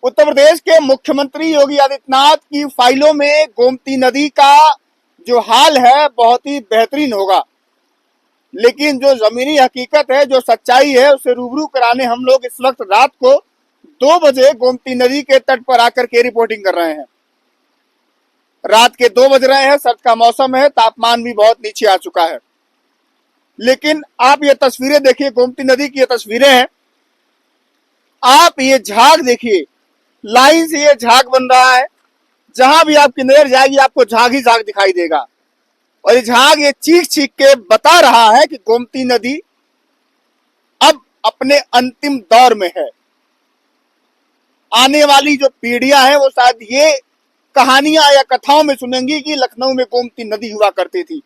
उत्तर प्रदेश के मुख्यमंत्री योगी आदित्यनाथ की फाइलों में गोमती नदी का जो हाल है बहुत ही बेहतरीन होगा, लेकिन जो जमीनी हकीकत है, जो सच्चाई है, उसे रूबरू कराने हम लोग इस वक्त रात को 2 बजे गोमती नदी के तट पर आकर के रिपोर्टिंग कर रहे हैं। रात के 2 बज रहे हैं, सर्द का मौसम है, तापमान भी बहुत नीचे आ चुका है। लेकिन आप ये तस्वीरें देखिए, गोमती नदी की ये तस्वीरें हैं। आप ये झाग देखिए, लाइन से ये झाग बन रहा है। जहां भी आपकी नजर जाएगी आपको झाग ही झाग दिखाई देगा। और ये झाग ये चीख चीख के बता रहा है कि गोमती नदी अब अपने अंतिम दौर में है। आने वाली जो पीढ़ियां हैं वो शायद ये कहानियां या कथाओं में सुनेंगी कि लखनऊ में गोमती नदी हुआ करती थी।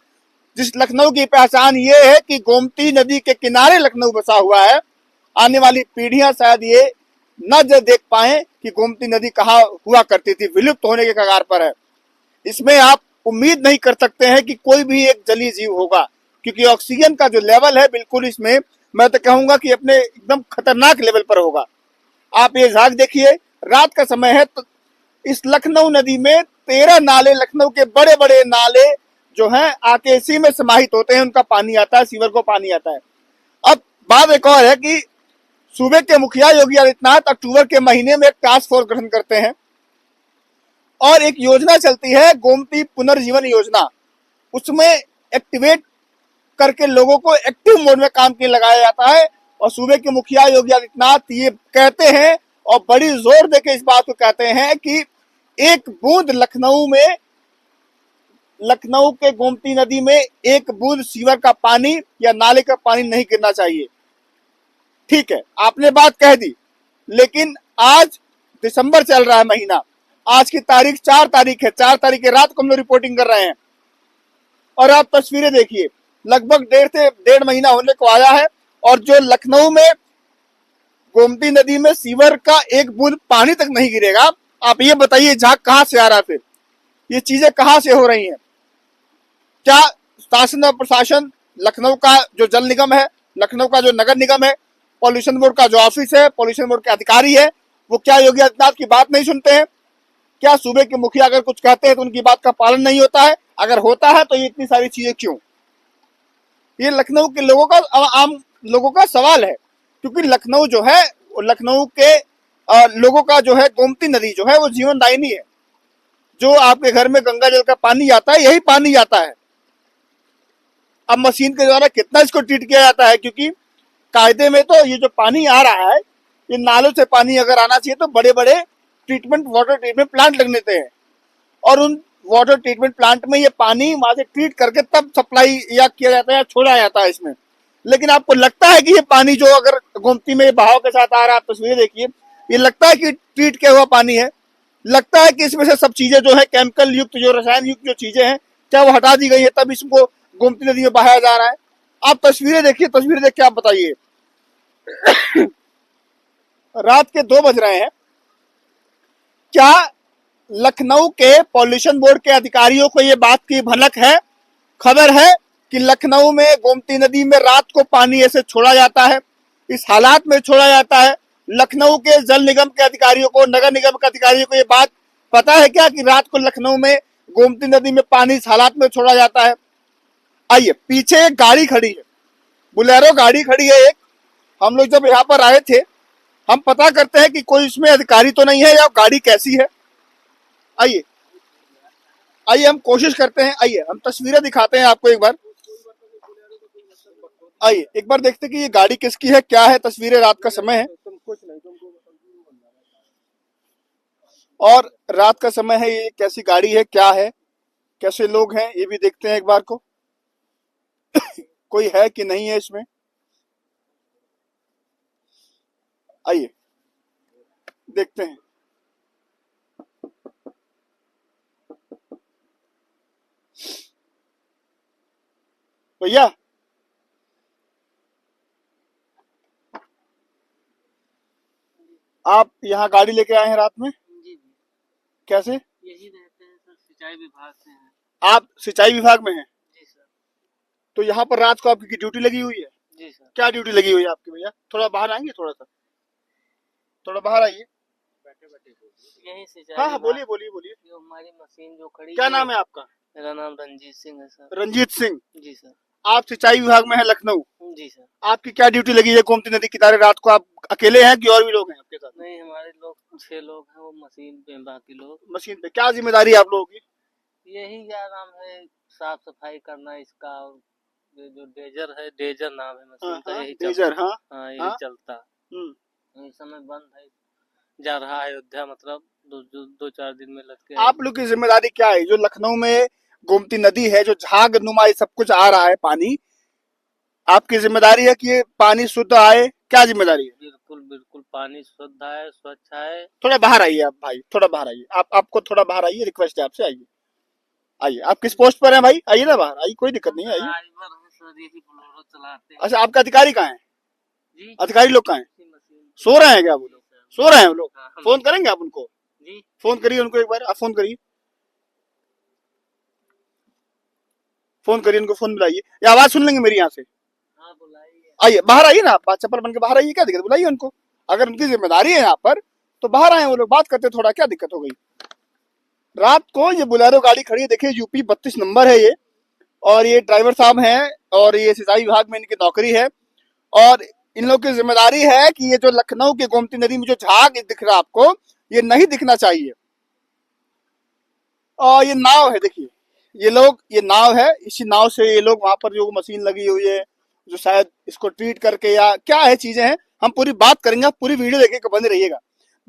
जिस लखनऊ की पहचान ये है कि गोमती नदी के किनारे लखनऊ बसा हुआ है, आने वाली पीढ़ियां शायद ये न देख पाए कि गोमती नदी कहाँ हुआ करती थी, विलुप्त होने के कगार पर है। इसमें आप उम्मीद नहीं कर सकते हैं कि कोई भी एक जलीय जीव होगा, क्योंकि ऑक्सीजन का जो लेवल है बिल्कुल इसमें मैं तो कहूंगा कि अपने एकदम खतरनाक लेवल पर होगा। आप ये झाग देखिए, रात का समय है तो इस लखनऊ नदी में 13 नाले, लखनऊ के बड़े बड़े नाले जो हैं आके इसी में समाहित होते हैं, उनका पानी आता है, सीवर को पानी आता है। अब बात एक और है कि सूबे के मुखिया योगी आदित्यनाथ अक्टूबर के महीने में एक टास्क फोर्स गठन करते हैं और एक योजना चलती है गोमती पुनर्जीवन योजना। उसमें एक्टिवेट करके लोगों को एक्टिव मोड में काम के लगाया जाता है। और सूबे के मुखिया योगी आदित्यनाथ ये कहते हैं और बड़ी जोर देके इस बात को कहते हैं कि एक बूंद लखनऊ के गोमती नदी में एक बूंद सीवर का पानी या नाले का पानी नहीं गिरना चाहिए। ठीक है, आपने बात कह दी, लेकिन आज दिसंबर चल रहा है महीना, आज की तारीख 4 तारीख है, 4 तारीख की रात को हम लोग रिपोर्टिंग कर रहे हैं। और आप तस्वीरें देखिए, लगभग 1.5 महीना होने को आया है और जो लखनऊ में गोमती नदी में सीवर का एक बूंद पानी तक नहीं गिरेगा। आप ये बताइए झाग कहां से आ रहा है? फिर ये चीजें कहां से हो रही हैं? क्या शासन और प्रशासन, लखनऊ का जो जल निगम है, लखनऊ का जो नगर निगम है, पॉल्यूशन बोर्ड का जो ऑफिस है, पॉल्यूशन बोर्ड के अधिकारी है, वो क्या योगी आदित्यनाथ की बात नहीं सुनते हैं? क्या सूबे के मुखिया अगर कुछ कहते हैं तो उनकी बात का पालन नहीं होता है? अगर होता है तो ये इतनी सारी चीजें क्यों? ये लखनऊ के लोगों का, आम लोगों का सवाल है, क्योंकि लखनऊ जो है, लखनऊ के लोगों का जो है, गोमती नदी जो है वो जीवनदायिनी है। जो आपके घर में गंगा जल का पानी आता है, यही पानी आता है। अब मशीन के द्वारा कितना इसको ट्रीट किया जाता है, क्योंकि कायदे में तो ये जो पानी आ रहा है, ये नालों से पानी अगर आना चाहिए तो बड़े बड़े वाटर ट्रीटमेंट प्लांट लगने थे, और उन वाटर ट्रीटमेंट प्लांट में ये पानी वहां से ट्रीट करके तब सप्लाई या किया जाता है या छोड़ा जाता है इसमें। लेकिन आपको लगता है कि ये पानी जो अगर गोमती में बहाव के साथ आ रहा है, आप तस्वीरें देखिए, ये लगता है कि ट्रीट किया हुआ पानी है? लगता है कि इसमें से सब चीजें जो है, केमिकल युक्त, जो रसायन युक्त जो चीजें हैं, क्या वो हटा दी गई है तब इसको गोमती नदी में बहाया जा रहा है? आप तस्वीरें देखिए, तस्वीरें देख के आप बताइए। रात के 2 बज रहे हैं। क्या लखनऊ के पॉल्यूशन बोर्ड के अधिकारियों को ये बात की भनक है, खबर है कि लखनऊ में गोमती नदी में रात को पानी ऐसे छोड़ा जाता है, इस हालात में छोड़ा जाता है? लखनऊ के जल निगम के अधिकारियों को, नगर निगम के अधिकारियों को ये बात पता है क्या कि रात को लखनऊ में गोमती नदी में पानी इस हालात में छोड़ा जाता है? आइए, पीछे एक गाड़ी खड़ी है, बुलेरो गाड़ी खड़ी है एक। हम लोग जब यहाँ पर आए थे, हम पता करते हैं कि कोई इसमें अधिकारी तो नहीं है या गाड़ी कैसी है। आइए आइए हम कोशिश करते हैं, आइए हम तस्वीरें दिखाते हैं आपको एक बार। आइए एक बार देखते कि ये गाड़ी किसकी है, क्या है। तस्वीरें, रात का समय है और रात का समय है, ये कैसी गाड़ी है, क्या है, कैसे लोग हैं, ये भी देखते हैं एक बार को। कोई है कि नहीं है इसमें, आइए देखते हैं। भैया, आप यहाँ गाड़ी लेके आए हैं रात में? जी जी, कैसे? यही रहते हैं सर, सिंचाई विभाग से हैं। आप सिंचाई विभाग में हैं? जी सर। तो यहाँ पर रात को आपकी ड्यूटी लगी हुई है? जी सर। क्या ड्यूटी लगी हुई है आपकी भैया? थोड़ा बाहर आएंगे, थोड़ा सा, थोड़ा बाहर आइए। बैठे बैठे यही सिंचाई हाँ हाँ, विभाग- बोलिए बोलिए बोलिए। जो हमारी मशीन जो खड़ी क्या नाम है आपका? मेरा नाम रंजीत सिंह है सर। रंजीत सिंह। जी सर। आप सिंचाई विभाग में है लखनऊ। जी सर। आपकी क्या ड्यूटी लगी है गोमती नदी किनारे? रात को आप अकेले हैं कि और भी लोग हैं आपके साथ? नहीं, हमारे लोग 6 लोग हैं, वो मशीन पे, बाकी लोग मशीन पे क्या जिम्मेदारी है आप लोगों की? यही क्या नाम है, साफ सफाई करना इसका, और ये जो डेजर है, डेजर नाम है मशीन का, यही डेजर, हाँ हाँ, यही हाँ। चलता। हम्म। इस समय बंद है, जा रहा है अयोध्या, मतलब 2-4 दिन में लग के। आप लोग की जिम्मेदारी क्या है? जो लखनऊ में गोमती नदी है, जो झाग नुमा सब कुछ आ रहा है पानी, आपकी जिम्मेदारी है कि ये पानी शुद्ध आए। क्या जिम्मेदारी है? बिल्कुल बिल्कुल, पानी शुद्ध है, स्वच्छ है। थोड़ा बाहर आइए आप भाई, थोड़ा बाहर आइए। आपको थोड़ा बाहर आइए, रिक्वेस्ट है आपसे, आइए आइए। आप किस पोस्ट पर हैं भाई? आइए ना बाहर, आइए, कोई दिक्कत नहीं है, आइए। ड्राइवर है सर, यही बोलेरो चलाते हैं। अच्छा, आपका अधिकारी कहाँ है? जी, अधिकारी लोग कहाँ हैं? मशीन सो रहे हैं क्या वो लोग? सो रहे हैं वो लोग? हाँ, फोन करेंगे आप उनको? जी, फोन करिए उनको एक बार, आप फोन करिए, फोन करिए उनको, फोन मिलाइए। ये आवाज सुन लेंगे मेरी यहाँ से? हाँ बुलाइए। आइए बाहर आइए ना, आप चप्पल बन के बाहर आइए, क्या दिक्कत? बुलाइए उनको। अगर उनकी जिम्मेदारी है यहाँ पर तो बाहर आए वो लोग, बात करते, थोड़ा क्या दिक्कत हो गई? रात को ये बोलेरो गाड़ी खड़ी है, देखिए यूपी 32 नंबर है ये, और ये ड्राइवर साहब हैं, और ये सिंचाई विभाग में इनकी नौकरी है, और इन लोग की जिम्मेदारी है कि ये जो लखनऊ की गोमती नदी में जो झाग दिख रहा है आपको, ये नहीं दिखना चाहिए। और ये नाव है, देखिए ये लोग, ये नाव है, इसी नाव से ये लोग वहां पर जो मशीन लगी हुई है, जो शायद इसको ट्रीट करके या क्या है चीजें हैं, हम पूरी बात करेंगे, आप पूरी वीडियो देखे के बने रहिएगा।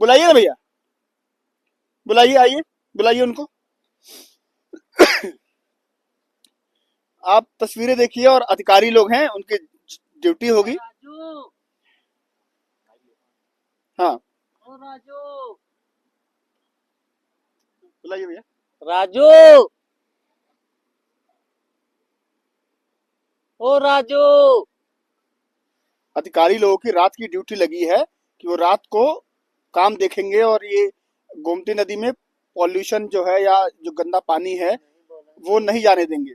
बुलाइए ना भैया, बुलाइए, आइए, बुलाइए उनको। आप तस्वीरें देखिए, और अधिकारी लोग हैं, उनकी ड्यूटी होगी। राजू, हाँ, ओ राजू, बुलाइए भैया। राजू, ओ राजू। अधिकारी लोगों की रात की ड्यूटी लगी है कि वो रात को काम देखेंगे, और ये गोमती नदी में पॉल्यूशन जो है या जो गंदा पानी है वो नहीं जाने देंगे।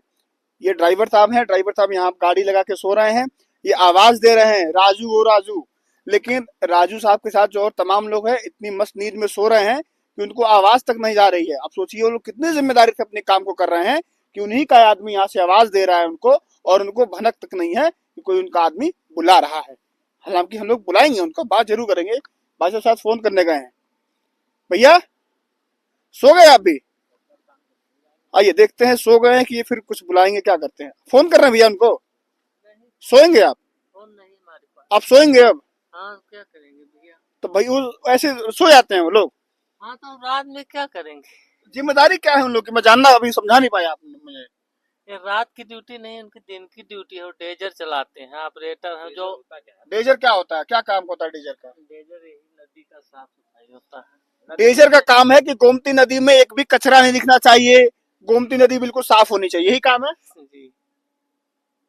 ये ड्राइवर साहब हैं, ड्राइवर साहब यहाँ गाड़ी लगा के सो रहे हैं, ये आवाज दे रहे हैं राजू ओ राजू, लेकिन राजू साहब के साथ जो और तमाम लोग हैं इतनी मस्त नींद में सो रहे हैं कि उनको आवाज तक नहीं जा रही है। आप सोचिए वो लोग कितने जिम्मेदारी से अपने काम को कर रहे हैं कि उन्हीं का आदमी यहाँ से आवाज दे रहा है उनको, और उनको भनक तक नहीं है कि कोई उनका आदमी बुला रहा है। हालांकि हम लोग बुलाएंगे उनको, बात जरूर करेंगे। भाई साहब साथ फोन करने गए हैं। भैया सो गए आप भी? आइए देखते हैं सो गए हैं कि ये फिर कुछ बुलाएंगे, क्या करते हैं। फोन कर रहे हैं भैया उनको? सोएंगे आप? फोन नहीं हमारे पास। आप सोएंगे अब? हाँ, क्या करेंगे भैया? तो भाई वो ऐसे सो जाते हैं वो लोग? हाँ, तो रात में क्या करेंगे? जिम्मेदारी क्या है उन लोग की, मैं जानना अभी समझा नहीं पाया आपने मुझे। ये रात की ड्यूटी नहीं, उनकी दिन की ड्यूटी है, वो डेजर चलाते हैं, ऑपरेटर हैं जो। डेजर क्या होता है, क्या काम होता है डेजर का? डेजर यही नदी का साफ सफाई होता है। डेजर का काम है कि गोमती नदी में एक भी कचरा नहीं दिखना चाहिए, गोमती नदी बिल्कुल साफ होनी चाहिए, यही काम है। जी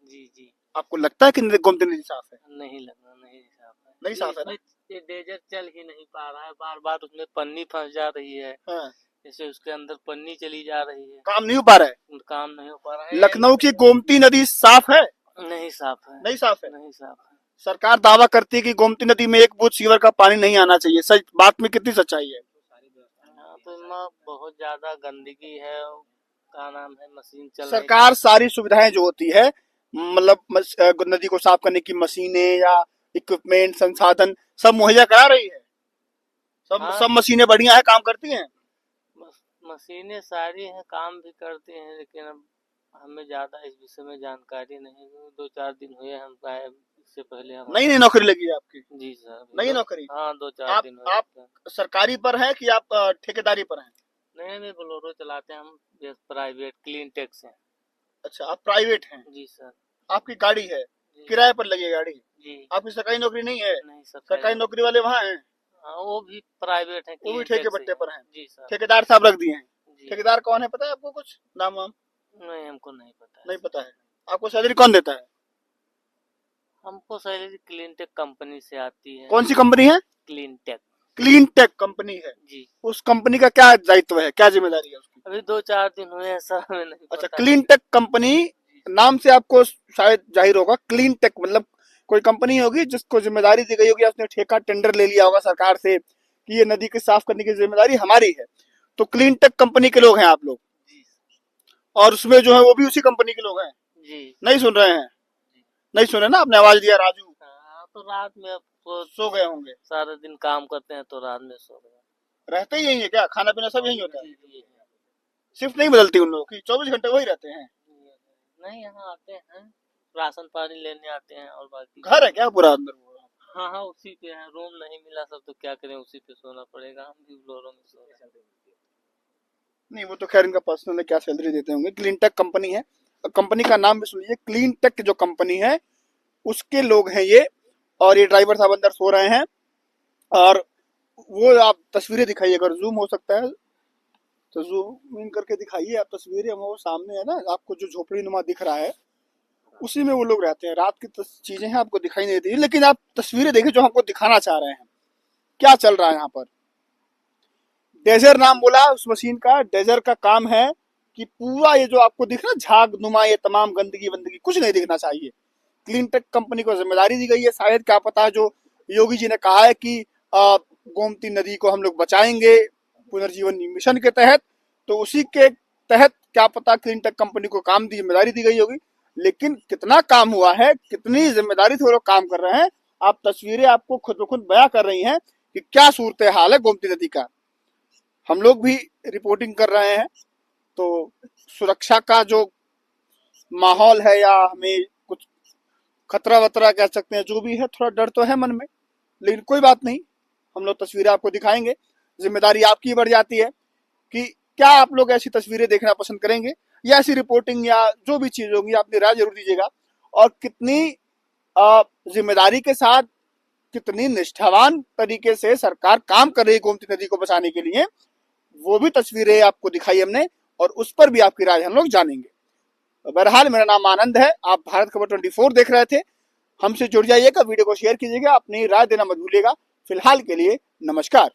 जी जी। आपको लगता है कि गोमती नदी साफ है? नहीं लगना, नहीं साफ है, नहीं साफ है ना? ये डेजर चल ही नहीं पा रहा है, बार बार उसमें पन्नी फंस जा रही है, हाँ। जैसे उसके अंदर पन्नी चली जा रही है, काम नहीं हो पा रहा है। काम नहीं हो पा रहा है। लखनऊ की गोमती नदी साफ है? नहीं साफ है, नहीं साफ है। नहीं साफ है। सरकार दावा करती है कि गोमती नदी में एक बूंद सीवर का पानी नहीं आना चाहिए, सच बात में कितनी सच्चाई है? हाँ, तो इनमें बहुत ज्यादा गंदगी है, क्या नाम है, मशीन चल सरकार सारी सुविधाएं जो होती है, मतलब नदी को साफ करने की मशीनें या इक्विपमेंट, संसाधन सब मुहैया करा रही है। सब मशीनें बढ़िया है, काम करती हैं। मशीनें सारी हैं, काम भी करती हैं, लेकिन अब हमें ज्यादा इस विषय में जानकारी नहीं। 2-4 दिन हुए हम आए, इससे पहले हम नई नौकरी लगी है आपकी? जी सर, नई नौकरी? हाँ, 2-4 दिन हुए। आप सरकारी पर हैं कि आप ठेकेदारी पर हैं? नहीं, नहीं, बोलेरो चलाते हैं हम, प्राइवेट क्लीन टेक से। अच्छा, आप प्राइवेट हैं? जी सर। आपकी गाड़ी है, किराए पर लगी है गाड़ी? जी। आपकी सरकारी नौकरी नहीं है? नहीं सर, सरकारी नौकरी वाले वहाँ हैं? हाँ, वो भी प्राइवेट है, वो भी ठेके बट्टे पर हैं? जी सर। ठेकेदार साहब रख दिए हैं? जी। ठेकेदार कौन है, पता है आपको कुछ नाम वाम? नहीं, हमको नहीं पता है। नहीं पता है। आपको सैलरी कौन देता है? हमको सैलरी क्लीन टेक कंपनी से आती है। कौन सी कंपनी है? Clean tech. Clean tech company है जी। उस कंपनी का क्या दायित्व है, क्या जिम्मेदारी है उसकी? अभी 2-4 दिन हुए हैं सर, हमें नहीं अच्छा, पता। क्लीन टेक कंपनी नाम से आपको शायद जाहिर होगा, क्लीन टेक मतलब कोई कंपनी होगी जिसको जिम्मेदारी दी गई होगी, उसने ठेका टेंडर ले लिया होगा सरकार से कि ये नदी के साफ करने की जिम्मेदारी हमारी है। तो क्लीन टेक कंपनी के लोग हैं आप लोग, जी और उसमें जो है वो भी उसी कंपनी के लोग हैं। जी। नहीं सुन रहे हैं? नहीं सुने ना, आपने आवाज दिया राजू, हाँ, तो रात में अब तो सो गए होंगे। सारा दिन काम करते हैं तो रात में सो गए। रहते ही यही है क्या? खाना पीना सब यही होता है? जी जी। शिफ्ट नहीं बदलती उन लोगों की? 24 घंटे वही रहते हैं? नहीं, यहाँ आते हैं, राशन पानी लेने आते हैं और बाकी घर है क्या पूरा अंदर वो? हाँ हाँ, उसी पे है। रूम नहीं मिला सब तो क्या करें, उसी पे सोना पड़ेगा। हम भी फ्लोरों में सो रहे हैं। नहीं, वो तो खैर इनका पर्सनल है, क्या सैलरी देते होंगे। क्लीन टेक कंपनी है, कंपनी का नाम भी सुनिए, क्लीन टेक जो कंपनी है उसके लोग हैं ये। और ये ड्राइवर साहब अंदर सो रहे हैं। और वो आप तस्वीरें दिखाइए, अगर जूम हो सकता है तो जूम इन करके दिखाइए आप तस्वीरें। वो सामने है ना, आपको जो झोपड़ी नुमा दिख रहा है उसी में वो लोग रहते हैं। रात की चीजें हैं, आपको दिखाई नहीं देती, लेकिन आप तस्वीरें देखिए जो हमको दिखाना चाह रहे हैं क्या चल रहा है यहाँ पर। डेजर नाम बोला उस मशीन का। डेजर का काम है कि पूरा ये जो आपको दिख रहा है झाग नुमा, ये तमाम गंदगी वंदगी कुछ नहीं दिखना चाहिए। क्लीन टेक कंपनी को जिम्मेदारी दी गई है। शायद क्या पता, जो योगी जी ने कहा है कि गोमती नदी को हम लोग बचाएंगे पुनर्जीवन मिशन के तहत, तो उसी के तहत क्या पता क्लीन टेक कंपनी को काम की जिम्मेदारी दी गई होगी। लेकिन कितना काम हुआ है, कितनी जिम्मेदारी से वो लोग काम कर रहे हैं, आप तस्वीरें आपको खुद ब खुद बयां कर रही हैं कि क्या सूरत हाल है गोमती नदी का। हम लोग भी रिपोर्टिंग कर रहे हैं, तो सुरक्षा का जो माहौल है, या हमें कुछ खतरा वतरा कह सकते हैं, जो भी है, थोड़ा डर तो है मन में, लेकिन कोई बात नहीं, हम लोग तस्वीरें आपको दिखाएंगे। जिम्मेदारी आपकी बढ़ जाती है कि क्या आप लोग ऐसी तस्वीरें देखना पसंद करेंगे, या ऐसी रिपोर्टिंग, या जो भी चीज होगी अपनी राय जरूर दीजिएगा। और कितनी जिम्मेदारी के साथ, कितनी निष्ठावान तरीके से सरकार काम कर रही है गोमती नदी को बचाने के लिए, वो भी तस्वीरें आपको दिखाई हमने, और उस पर भी आपकी राय हम लोग जानेंगे। बहरहाल मेरा नाम आनंद है, आप भारत खबर 24 देख रहे थे। हमसे जुड़ जाइएगा, वीडियो को शेयर कीजिएगा, अपनी राय देना मत भूलिएगा। फिलहाल के लिए नमस्कार।